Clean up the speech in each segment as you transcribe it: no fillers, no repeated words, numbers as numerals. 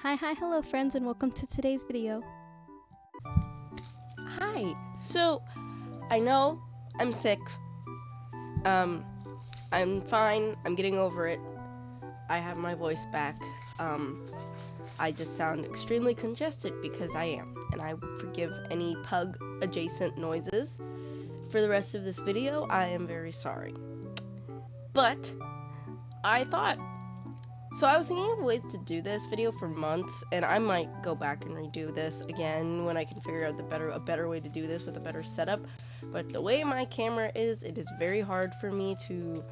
Hello friends, and welcome to today's video. Hi. So, I know I'm sick. Um, I'm fine. I'm getting over it. I have my voice back. I just sound extremely congested because I am, and I forgive any pug adjacent noises. For the rest of this video, I am very sorry. But I thought I was thinking of ways to do this video for months, and I might go back and redo this again when I can figure out a better way to do this with a better setup. But the way my camera is, it is very hard for me to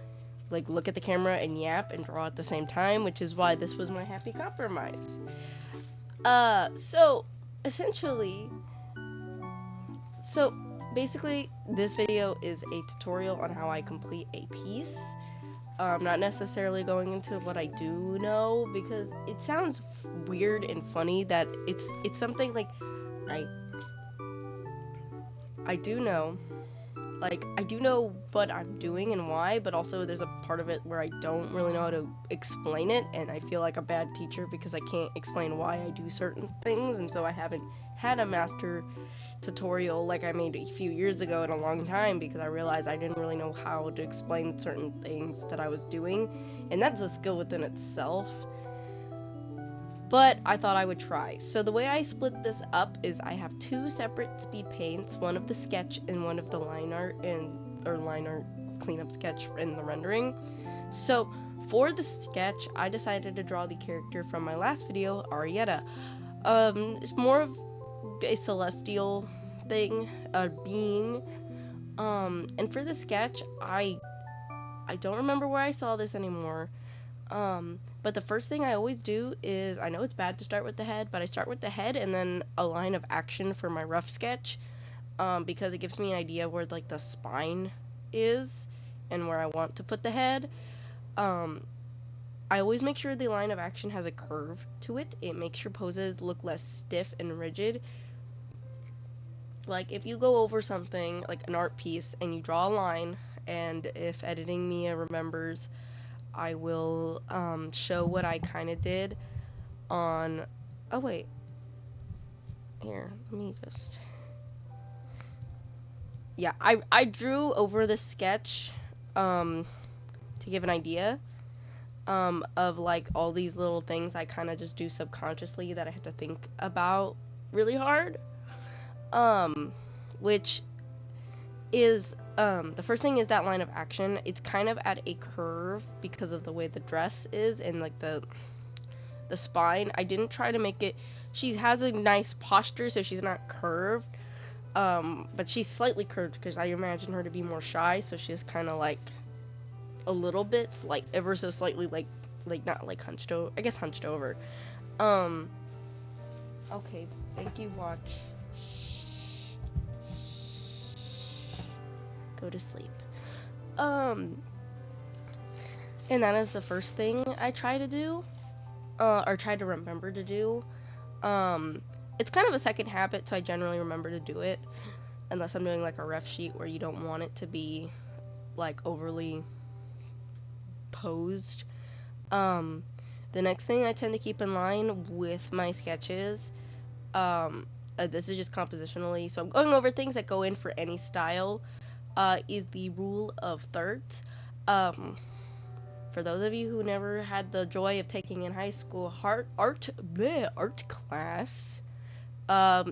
look at the camera and yap and draw at the same time, which is why this was my happy compromise. So essentially, so basically this video is a tutorial on how I complete a piece. Not necessarily going into what I do know, because it sounds weird and funny that it's something like I do know, I do know what I'm doing and why, but also there's a part of it where I don't really know how to explain it, and I feel like a bad teacher because I can't explain why I do certain things, and so I haven't had a master tutorial like I made a few years ago in a long time, because I realized I didn't really know how to explain certain things that I was doing, and that's a skill within itself. But I thought I would try. So the way I split this up is I have two separate speed paints, one of the sketch and one of the line art cleanup sketch and the rendering. So for the sketch, I decided to draw the character from my last video, Arietta. It's more of a celestial thing, a being. And for the sketch, I don't remember where I saw this anymore. But the first thing I always do is, I know it's bad to start with the head, but I start with the head and then a line of action for my rough sketch, because it gives me an idea where the spine is and where I want to put the head. I always make sure the line of action has a curve to it. It makes your poses look less stiff and rigid. Like, if you go over something like an art piece and you draw a line, and if editing Mia remembers, I will show what I kind of did on. Oh wait, here, let me just. Yeah, I drew over the sketch to give an idea of all these little things I kind of just do subconsciously that I have to think about really hard. Which is the first thing is that line of action. It's kind of at a curve because of the way the dress is and the spine. I didn't try to make it. She has a nice posture, so she's not curved. But she's slightly curved because I imagine her to be more shy, so she's kind of a little bit, ever so slightly, not hunched over. I guess hunched over. Okay, thank you. Watch. Go to sleep. And that is the first thing I try to do, or try to remember to do. It's kind of a second habit, so I generally remember to do it, unless I'm doing a ref sheet where you don't want it to be overly posed. The next thing I tend to keep in line with my sketches, this is just compositionally, so I'm going over things that go in for any style, is the rule of thirds. For those of you who never had the joy of taking in high school art class,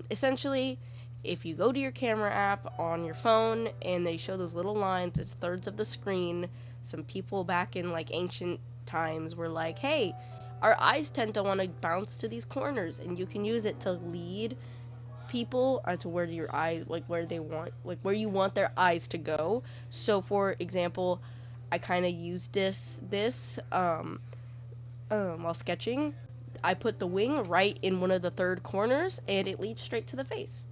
essentially, if you go to your camera app on your phone and they show those little lines, it's thirds of the screen. Some people back in ancient times were like, hey, our eyes tend to want to bounce to these corners, and you can use it to lead people to where your eye, where they want, where you want their eyes to go. So for example, I kind of used this while sketching. I put the wing right in one of the third corners, and it leads straight to the face.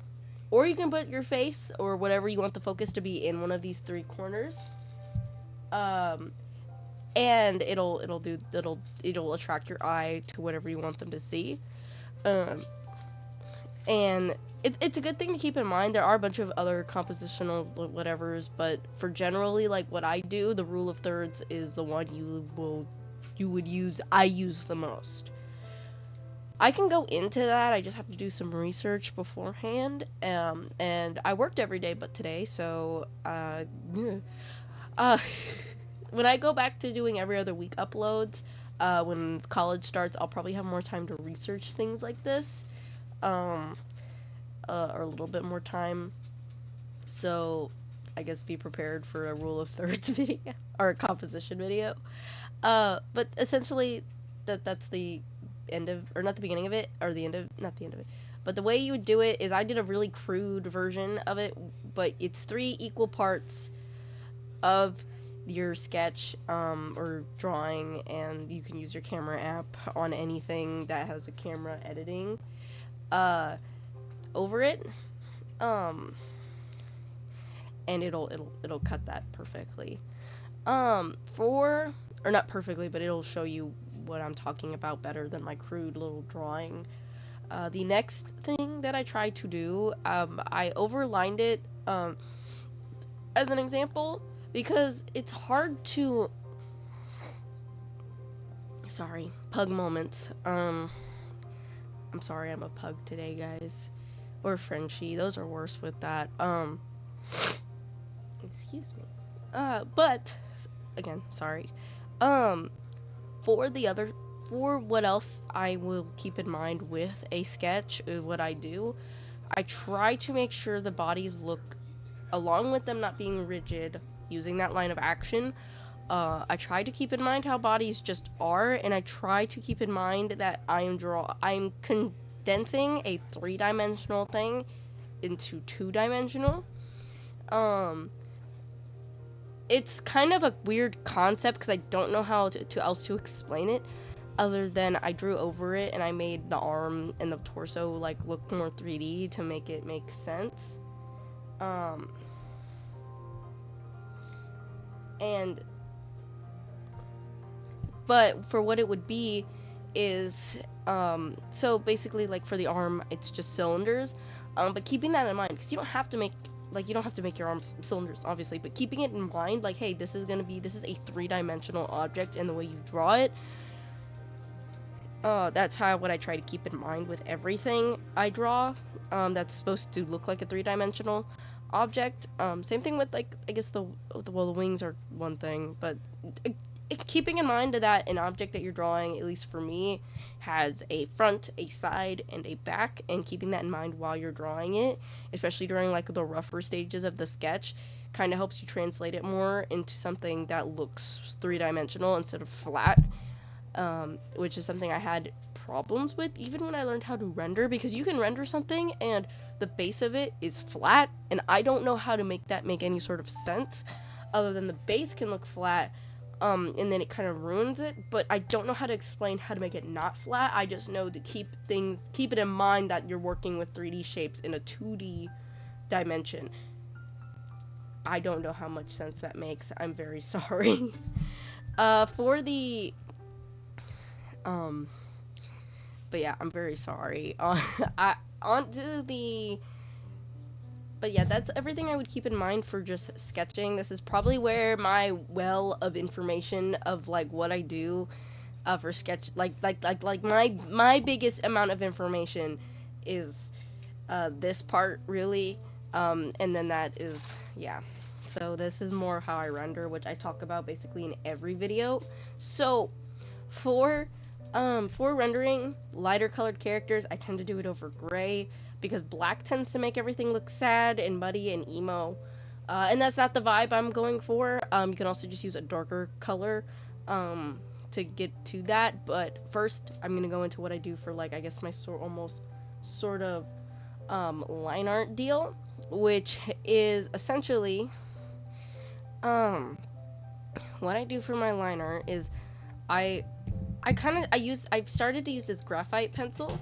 Or you can put your face or whatever you want the focus to be in one of these three corners. And it'll attract your eye to whatever you want them to see. And it's a good thing to keep in mind. There are a bunch of other compositional whatevers, but for generally what I do, the rule of thirds is the one you would use. I use the most. I can go into that. I just have to do some research beforehand. And I worked every day but today, so uh, when I go back to doing every other week uploads, when college starts, I'll probably have more time to research things like this, um, or a little bit more time. So, I guess be prepared for a rule of thirds video or a composition video. But essentially, that's the end of, or not the beginning of it, or the end of, not the end of it. But the way you would do it is I did a really crude version of it, but it's 3 equal parts of your sketch or drawing, and you can use your camera app on anything that has a camera editing uh, over it, um, and it'll cut that perfectly. For or not perfectly, but it'll show you what I'm talking about better than my crude little drawing. The next thing that I tried to do, I overlined it as an example because it's hard to. Sorry, pug moments. I'm sorry, I'm a pug today, guys, or Frenchie. Those are worse with that. Excuse me. But again, sorry. Um, for the other, for what else I will keep in mind with a sketch, what I do, I try to make sure the bodies look, along with them not being rigid, using that line of action. I try to keep in mind how bodies just are, and I try to keep in mind that I'm condensing a 3-dimensional thing into 2-dimensional. Um, it's kind of a weird concept because I don't know how to else to explain it other than I drew over it and I made the arm and the torso like look more 3D to make it make sense. And but for what it would be is so basically like for the arm it's just cylinders, but keeping that in mind because you don't have to make your arms cylinders obviously, but keeping it in mind like, hey, this is a 3-dimensional object, and the way you draw it, that's what I try to keep in mind with everything I draw, that's supposed to look like a 3-dimensional object. Same thing with like, I guess the wings are one thing, but keeping in mind that an object that you're drawing, at least for me, has a front, a side, and a back, and keeping that in mind while you're drawing it, especially during like the rougher stages of the sketch, kind of helps you translate it more into something that looks 3-dimensional instead of flat, which is something I had problems with even when I learned how to render, because you can render something and the base of it is flat, and I don't know how to make that make any sort of sense other than the base can look flat, and then it kind of ruins it, but I don't know how to explain how to make it not flat. I just know to keep it in mind that you're working with 3D shapes in a 2D dimension. I don't know how much sense that makes. I'm very sorry. For the, but yeah, I'm very sorry. Onto the, but yeah, that's everything I would keep in mind for just sketching. This is probably where my well of information of like what I do for sketch, like my biggest amount of information is this part really, and then that is, yeah. So this is more how I render, which I talk about basically in every video. So for rendering lighter colored characters, I tend to do it over gray because black tends to make everything look sad and muddy and emo. And that's not the vibe I'm going for. You can also just use a darker color to get to that. But first, I'm going to go into what I do for, like, I guess my sort of line art deal, which is essentially what I do for my line art is I've started to use this graphite pencil,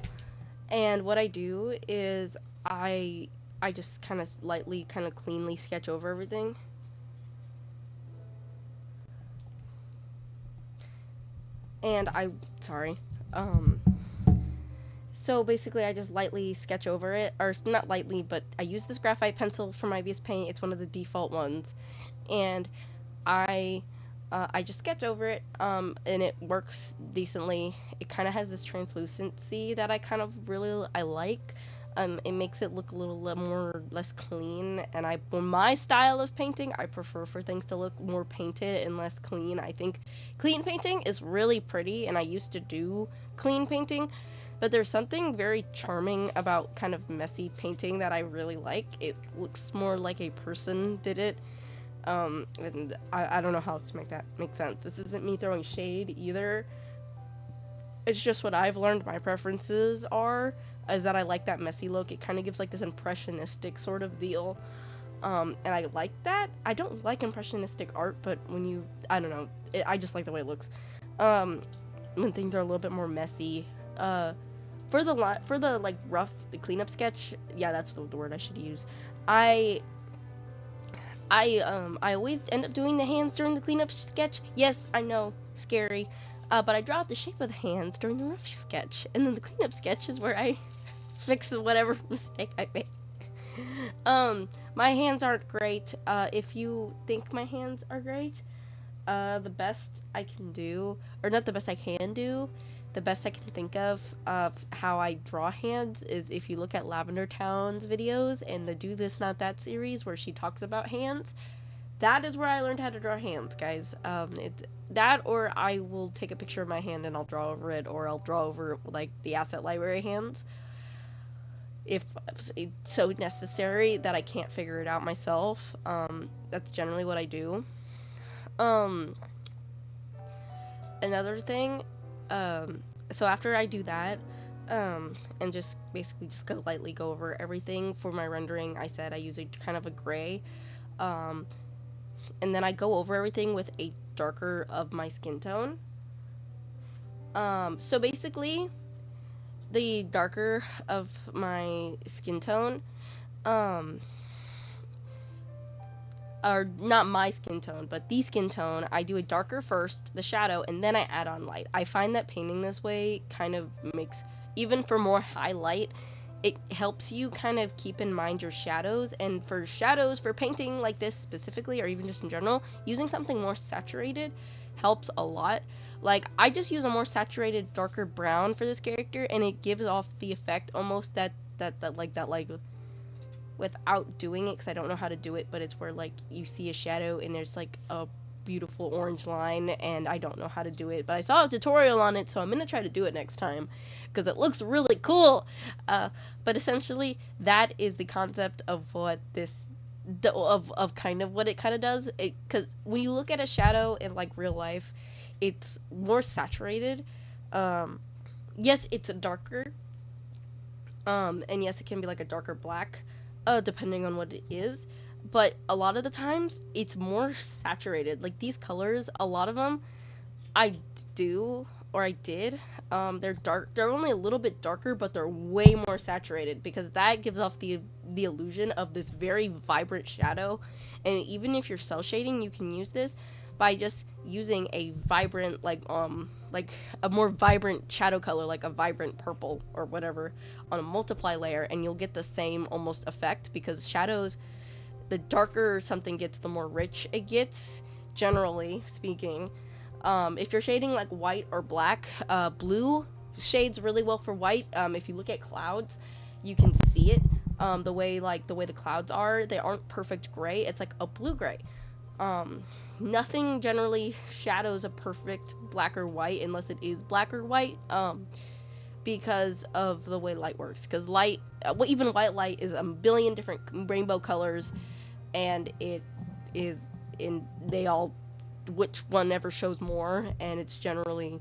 and what I do is I just kind of lightly, kind of cleanly sketch over everything. And so basically I just lightly sketch over it, or not lightly, but I use this graphite pencil from IBS Paint. It's one of the default ones, and I I just sketch over it, and it works decently. It kind of has this translucency that I kind of really I like. It makes it look a little more less clean, and for my style of painting, I prefer for things to look more painted and less clean. I think clean painting is really pretty, and I used to do clean painting, but there's something very charming about kind of messy painting that I really like. It looks more like a person did it. And I don't know how else to make that make sense. This isn't me throwing shade either. It's just what I've learned my preferences are, is that I like that messy look. It kind of gives like this impressionistic sort of deal. And I like that. I don't like impressionistic art, but I don't know, I just like the way it looks. When things are a little bit more messy. For the like rough, the cleanup sketch, yeah, that's the word I should use. I I always end up doing the hands during the cleanup sketch. Yes, I know, scary. But I draw out the shape of the hands during the rough sketch, and then the cleanup sketch is where I fix whatever mistake I made. My hands aren't great. If you think my hands are great, the best I can do, or not the best I can do, the best I can think of how I draw hands is if you look at Lavender Town's videos and the Do This Not That series where she talks about hands. That is where I learned how to draw hands, guys. It's that, or I will take a picture of my hand and I'll draw over it, or I'll draw over like the asset library hands if it's so necessary that I can't figure it out myself. That's generally what I do. Um, Another thing, so after I do that, and just basically just lightly go over everything for my rendering, I said I use a kind of a gray, um, and then I go over everything with a darker of my skin tone. So basically, the darker of my skin tone, um, or not my skin tone, but the skin tone, I do a darker first, the shadow, and then I add on light. I find that painting this way kind of makes, even for more highlight, it helps you kind of keep in mind your shadows. And for shadows, for painting like this specifically, or even just in general, using something more saturated helps a lot. Like, I just use a more saturated, darker brown for this character, and it gives off the effect almost that without doing it, because I don't know how to do it, but it's where like you see a shadow and there's like a beautiful orange line, and I don't know how to do it, but I saw a tutorial on it, so I'm gonna try to do it next time because it looks really cool. But essentially, that is the concept of what of kind of what it kind of does. Because when you look at a shadow in like real life, it's more saturated. Yes, it's darker. And yes, it can be like a darker black, depending on what it is. But a lot of the times, it's more saturated. Like these colors, a lot of them, I do or I did. They're dark. They're only a little bit darker, but they're way more saturated because that gives off the illusion of this very vibrant shadow. And even if you're cel shading, you can use this by just using a vibrant like a more vibrant shadow color, like a vibrant purple or whatever, on a multiply layer, and you'll get the same almost effect because shadows, the darker something gets, the more rich it gets, generally speaking. If you're shading like white or black, blue shades really well for white. If you look at clouds, you can see it. The way the clouds are, they aren't perfect gray. It's like a blue gray. Nothing generally shadows a perfect black or white unless it is black or white. Because of the way light works. Because light, even white light, is a billion different rainbow colors, and it is which one ever shows more, and it's generally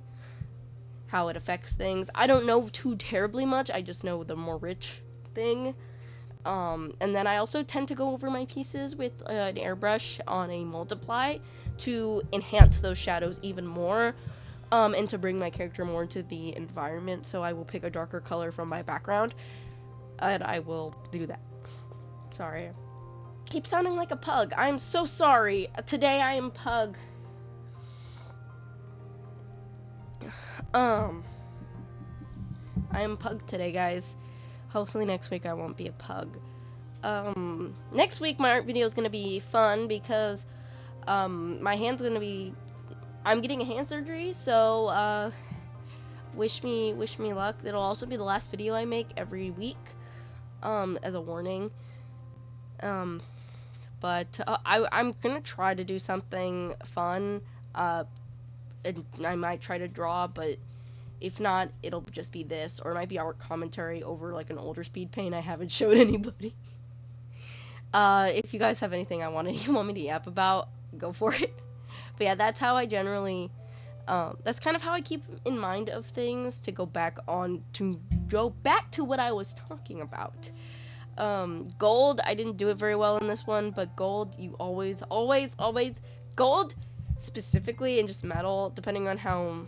how it affects things. I don't know too terribly much, I just know the more rich thing. And then I also tend to go over my pieces with an airbrush on a multiply to enhance those shadows even more, and to bring my character more into the environment. So I will pick a darker color from my background, and I will do that. Sorry. Keep sounding like a pug. I'm so sorry. Today I am pug. I am pug today, guys. Hopefully next week I won't be a pug. Next week my art video is gonna be fun because my hand's gonna be I'm getting a hand surgery, so wish me luck. It'll also be the last video I make every week, as a warning. But I'm gonna try to do something fun. And I might try to draw, but if not, it'll just be this, or it might be our commentary over like an older speed paint I haven't showed anybody. If you guys have anything you want me to yap about, go for it. But yeah, that's how I generally. That's kind of how I keep in mind of things to go back to what I was talking about. Gold, I didn't do it very well in this one, but gold, you always gold specifically, and just metal, depending on how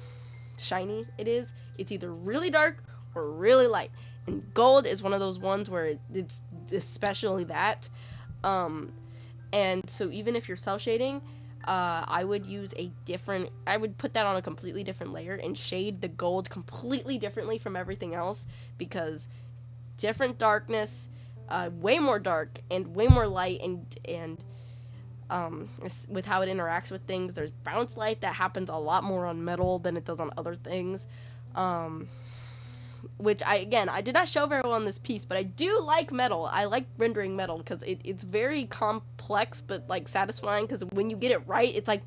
shiny it is, it's either really dark or really light, and gold is one of those ones where it's especially that. And so even if you're cell shading, I would put that on a completely different layer and shade the gold completely differently from everything else, because different darkness, way more dark and way more light, and with how it interacts with things, there's bounce light that happens a lot more on metal than it does on other things. Which I did not show very well on this piece, but I do like metal. I like rendering metal because it's very complex but like satisfying, because when you get it right, it's like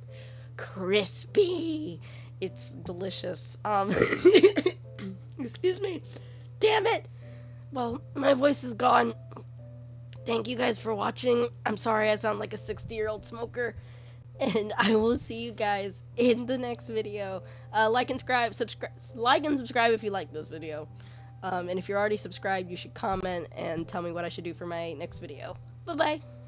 crispy. It's delicious. Excuse me. Damn it. Well, my voice is gone. Thank you guys for watching. I'm sorry I sound like a 60-year-old smoker. And I will see you guys in the next video. Like and subscribe if you like this video. And if you're already subscribed, you should comment and tell me what I should do for my next video. Bye-bye.